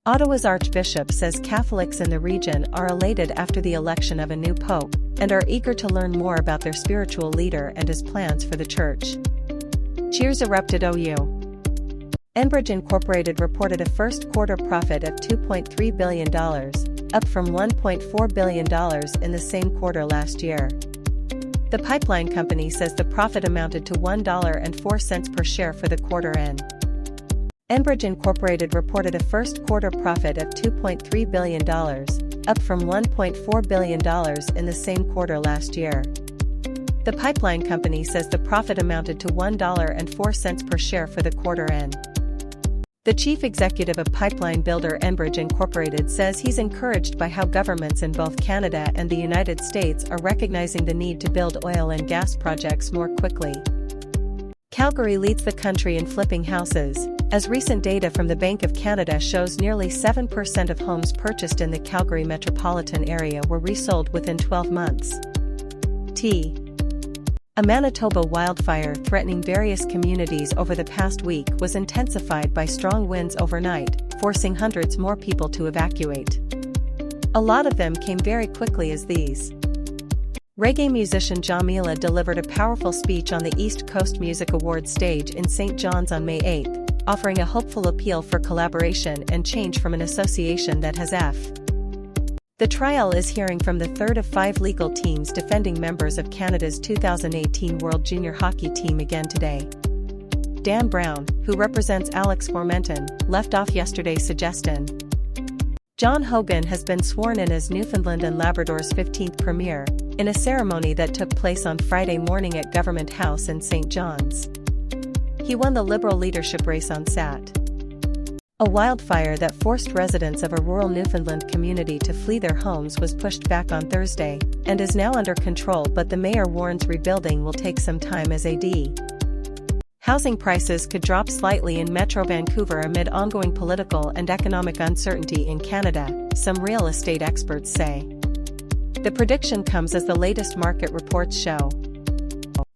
Ottawa's Archbishop says Catholics in the region are elated after the election of a new pope, and are eager to learn more about their spiritual leader and his plans for the church. Cheers erupted OU. Enbridge Incorporated reported a first-quarter profit of $2.3 billion, up from $1.4 billion in the same quarter last year. The pipeline company says the profit amounted to $1.04 per share for the quarter end. Enbridge Incorporated reported a first-quarter profit of $2.3 billion, up from $1.4 billion in the same quarter last year. The pipeline company says the profit amounted to $1.04 per share for the quarter end. The chief executive of pipeline builder Enbridge Incorporated says he's encouraged by how governments in both Canada and the United States are recognizing the need to build oil and gas projects more quickly. Calgary leads the country in flipping houses, as recent data from the Bank of Canada shows nearly 7% of homes purchased in the Calgary metropolitan area were resold within 12 months. A Manitoba wildfire threatening various communities over the past week was intensified by strong winds overnight, forcing hundreds more people to evacuate. A lot of them came very quickly as these. Reggae musician Jamila delivered a powerful speech on the East Coast Music Awards stage in St. John's on May 8, offering a hopeful appeal for collaboration and change from an association that has The trial is hearing from the third of 5 legal teams defending members of Canada's 2018 World Junior Hockey team again today. Dan Brown, who represents Alex Formenton, left off yesterday's suggestion. John Hogan has been sworn in as Newfoundland and Labrador's 15th Premier, in a ceremony that took place on Friday morning at Government House in St. John's. He won the Liberal leadership race on Sat. A wildfire that forced residents of a rural Newfoundland community to flee their homes was pushed back on Thursday, and is now under control, but the mayor warns rebuilding will take some time as housing prices could drop slightly in Metro Vancouver amid ongoing political and economic uncertainty in Canada, some real estate experts say. The prediction comes as the latest market reports show.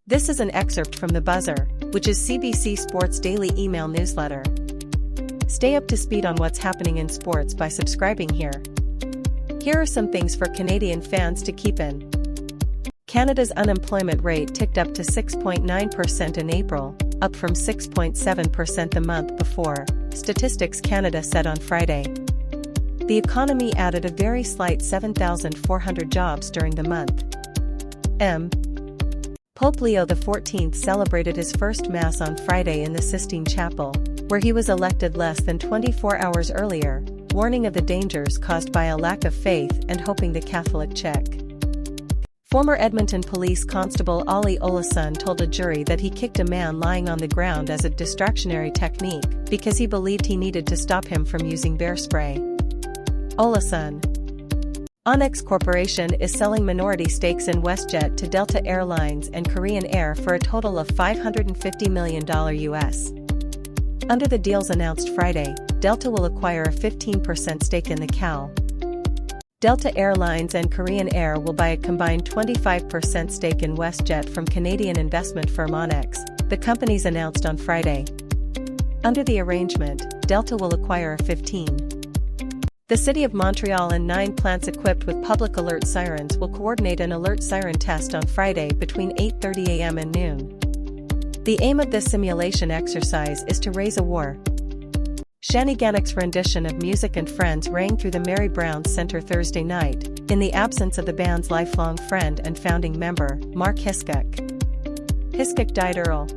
This is an excerpt from The Buzzer, which is CBC Sports' daily email newsletter. Stay up to speed on what's happening in sports by subscribing here. Here are some things for Canadian fans to keep in. Canada's unemployment rate ticked up to 6.9% in April, up from 6.7% the month before, Statistics Canada said on Friday. The economy added a very slight 7,400 jobs during the month. Pope Leo XIV celebrated his first Mass on Friday in the Sistine Chapel, where he was elected less than 24 hours earlier, warning of the dangers caused by a lack of faith and hoping the Catholic check. Former Edmonton Police Constable Ollie Olason told a jury that he kicked a man lying on the ground as a distractionary technique because he believed he needed to stop him from using bear spray. Olason. Onyx Corporation is selling minority stakes in WestJet to Delta Air Lines and Korean Air for a total of $550 million US. Under the deals announced Friday, Delta will acquire a 15% stake in the CAL. Delta Air Lines and Korean Air will buy a combined 25% stake in WestJet from Canadian investment firm Onyx, the companies announced on Friday. Under the arrangement, Delta will acquire a 15%. The City of Montreal and 9 plants equipped with public alert sirens will coordinate an alert siren test on Friday between 8:30 a.m. and noon. The aim of this simulation exercise is to raise awareness. Shanniganics rendition of Music and Friends rang through the Mary Brown Centre Thursday night, in the absence of the band's lifelong friend and founding member, Mark Hiscock. Hiscock died early.